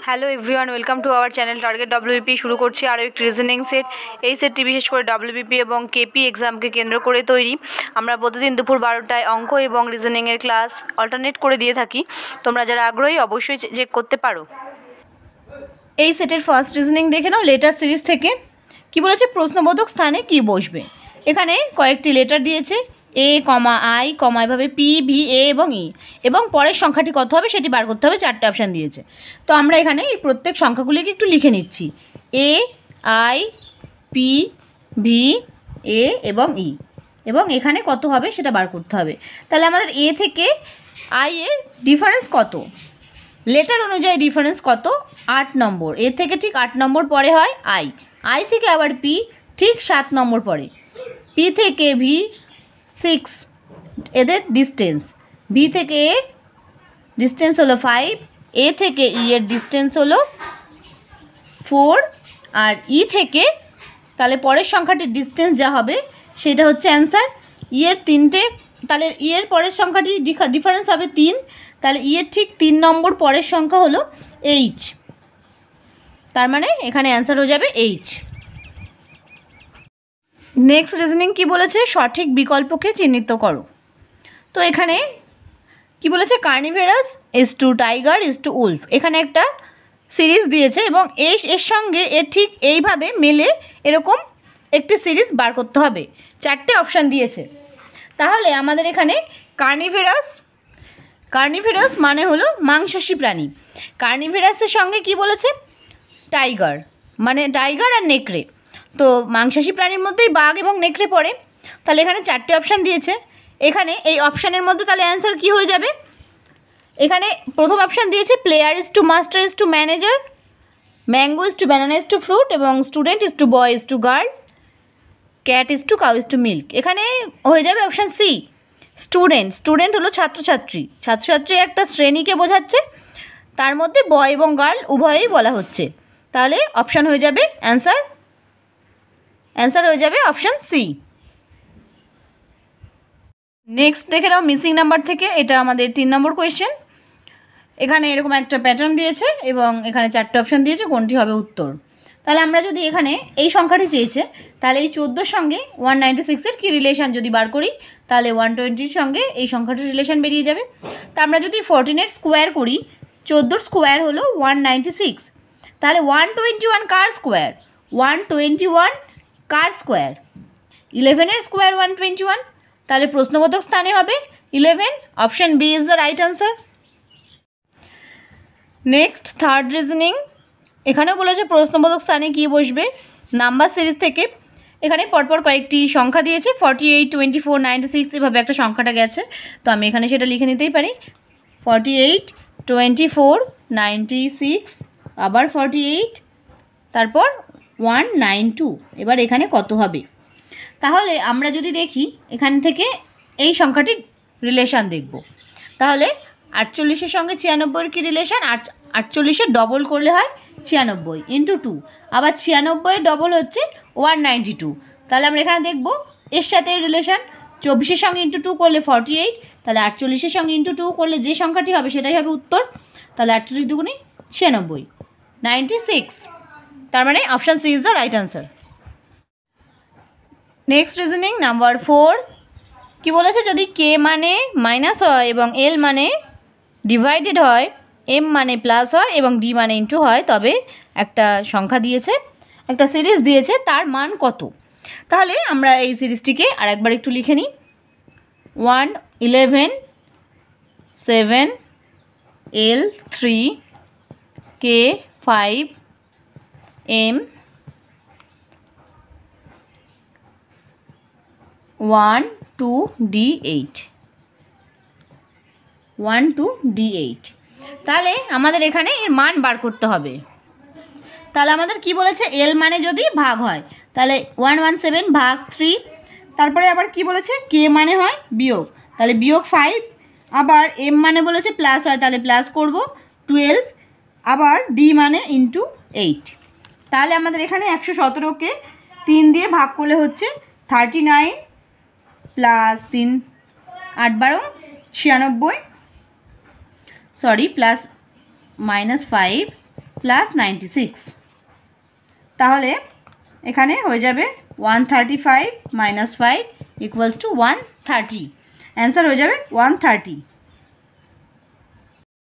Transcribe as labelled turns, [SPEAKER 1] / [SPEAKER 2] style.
[SPEAKER 1] Hello everyone, welcome to our channel target WBP. শুরু করছি আরও একটি রিজনিং সেট। এই সেটটি বিশেষ করে ডব্লিউবিপি এবং কেপি এক্সামকে কেন্দ্র করে তৈরি। আমরা প্রতিদিন দুপুর 12টায় অঙ্ক এবং রিজনিংয়ের ক্লাস অল্টারনেট করে দিয়ে থাকি। তোমরা যারা আগ্রহী অবশ্যই চেক করতে পারো। এই সেটের ফার্স্ট রিজনিং দেখে নাও লেটার সিরিজ থেকে। কি বলেছে? প্রশ্নবোধক স্থানে কি বসবে। এখানে কয়েকটি লেটার দিয়েছে, এ কমা আই কমা এভাবে পি ভি এ এবং ই, এবং পরের সংখ্যাটি কত হবে সেটি বার করতে হবে। 4টে অপশান দিয়েছে। তো আমরা এখানে এই প্রত্যেক সংখ্যাগুলিকে একটু লিখে নিচ্ছি। A I P V A এবং ই, এবং এখানে কত হবে সেটা বার করতে হবে। তাহলে আমাদের এ থেকে আই এর ডিফারেন্স কত? লেটার অনুযায়ী ডিফারেন্স কত? 8 নম্বর। এ থেকে ঠিক 8 নম্বর পরে হয় আই, আই থেকে আবার পি ঠিক 7 নম্বর পরে, পি থেকে ভি 6, এদের ডিস্টেন্স, ভি থেকে এর ডিস্টেন্স হলো 5, এ থেকে ই এর ডিস্টেন্স হলো 4, আর ই থেকে তাহলে পরের সংখ্যাটির ডিস্টেন্স যা হবে সেটা হচ্ছে অ্যান্সার। ই এর 3টে, তাহলে ই এর পরের সংখ্যাটি ডিফারেন্স হবে 3, তাহলে ই এর ঠিক 3 নম্বর পরের সংখ্যা হলো এইচ, তার মানে এখানে অ্যান্সার হয়ে যাবে এইচ। নেক্সট রিজনিং কি বলেছে? সঠিক বিকল্পকে চিহ্নিত করো। তো এখানে কি বলেছে? Carnivorous is to tiger is to wolf. এখানে একটা সিরিজ দিয়েছে এবং এর সঙ্গে এর ঠিক এইভাবে মেলে এরকম একটি সিরিজ বার করতে হবে। 4টে অপশান দিয়েছে। তাহলে আমাদের এখানে কার্নিভেরাস মানে হলো মাংসাশী প্রাণী। কার্নিভেরাসের সঙ্গে কি বলেছে? টাইগার, মানে টাইগার আর নেকড়ে। তো মাংসাশী প্রাণীর মধ্যেই বাঘ এবং নেকড়ে পড়ে। তাহলে এখানে 4টে অপশান দিয়েছে। এখানে এই অপশানের মধ্যে তাহলে অ্যান্সার কী হয়ে যাবে? এখানে প্রথম অপশান দিয়েছে player is to master is to manager, mango is to banana is to fruit, এবং student is to boy is to girl, cat is to cow is to milk. এখানে হয়ে যাবে অপশান সি, স্টুডেন্ট হলো ছাত্রছাত্রী একটা শ্রেণীকে বোঝাচ্ছে, তার মধ্যে বয় এবং গার্ল উভয়েই বলা হচ্ছে। তাহলে অপশান হয়ে যাবে অ্যান্সার হয়ে যাবে অপশান সি। নেক্সট দেখে নাও মিসিং নাম্বার থেকে। এটা আমাদের 3 নম্বর কোয়েশ্চেন। এখানে এরকম একটা প্যাটার্ন দিয়েছে এবং এখানে 4টে অপশান দিয়েছে, কোনটি হবে উত্তর। তাহলে আমরা যদি এখানে এই সংখ্যাটি চেয়েছে, তাহলে এই 14 সঙ্গে 196-এর কী রিলেশান যদি বার করি, তাহলে 120-র সঙ্গে এই সংখ্যাটির রিলেশান বেরিয়ে যাবে। তা আমরা যদি 14-এর স্কোয়ার করি, 14-র স্কোয়ার হলো 196, তাহলে 121 কার স্কোয়ার? 121 কার স্কোয়ার? 11-এর স্কোয়ার 121, তাহলে প্রশ্নবোধক স্থানে হবে 11। Option B is the right answer. Next third reasoning. এখানেও বলেছে প্রশ্নবোধক স্থানে কী বসবে। নাম্বার সিরিজ থেকে এখানে পরপর কয়েকটি সংখ্যা দিয়েছে, 48, 24, 96 এভাবে একটা সংখ্যাটা গেছে। তো আমি এখানে সেটা লিখে নিতেই পারি, 48, 24, 96, আবার 48, তারপর 192। এবার এখানে কত হবে? তাহলে আমরা যদি দেখি এখান থেকে এই সংখ্যাটির রিলেশান দেখব। তাহলে 48-এর সঙ্গে 96-এর কী রিলেশান? 48-এর ডবল করলে হয় 96 ইন্টু 2, আবার 96-এর ডবল হচ্ছে 192। তাহলে আমরা এখানে দেখব এর সাথে রিলেশান। 24-এর সঙ্গে ইন্টু 2 করলে 48, তাহলে 48-এর সঙ্গে ইন্টু 2 করলে যে সংখ্যাটি হবে সেটাই হবে উত্তর। তাহলে 48 দুগুণে 96, 96, তার মানে option C is the right answer. Next reasoning number 4। কি বলেছে? যদি কে মানে মাইনাস হয় এবং এল মানে ডিভাইডেড হয়, এম মানে প্লাস হয় এবং ডি মানে ইন্টু হয়, তবে একটা সংখ্যা দিয়েছে, একটা সিরিজ দিয়েছে, তার মান কত? তাহলে আমরা এই সিরিজটিকে আরেকবার একটু লিখে নিই। 1, 11, 7, এল 3, কে 5, M 1 to D8, 1 to D8। তাহলে আমাদের এখানে এর মান বার করতে হবে। তাহলে আমাদের কি বলেছে? এল মানে যদি ভাগ হয়, তাহলে 117 ভাগ 3, তারপরে আবার কি বলেছে? কে মানে হয় বিয়োগ, তাহলে বিয়োগ 5, আবার এম মানে বলেছে প্লাস হয়, তাহলে প্লাস করব 12, আবার ডি মানে ইন্টু 8। তাহলে আমাদের এখানে 117-কে 3 দিয়ে ভাগ করলে হচ্ছে 39 প্লাস 3, 8 12 96, সরি প্লাস -5
[SPEAKER 2] প্লাস 96, তাহলে এখানে হয়ে যাবে 135 - 5 = 130, অ্যান্সার হয়ে যাবে 130।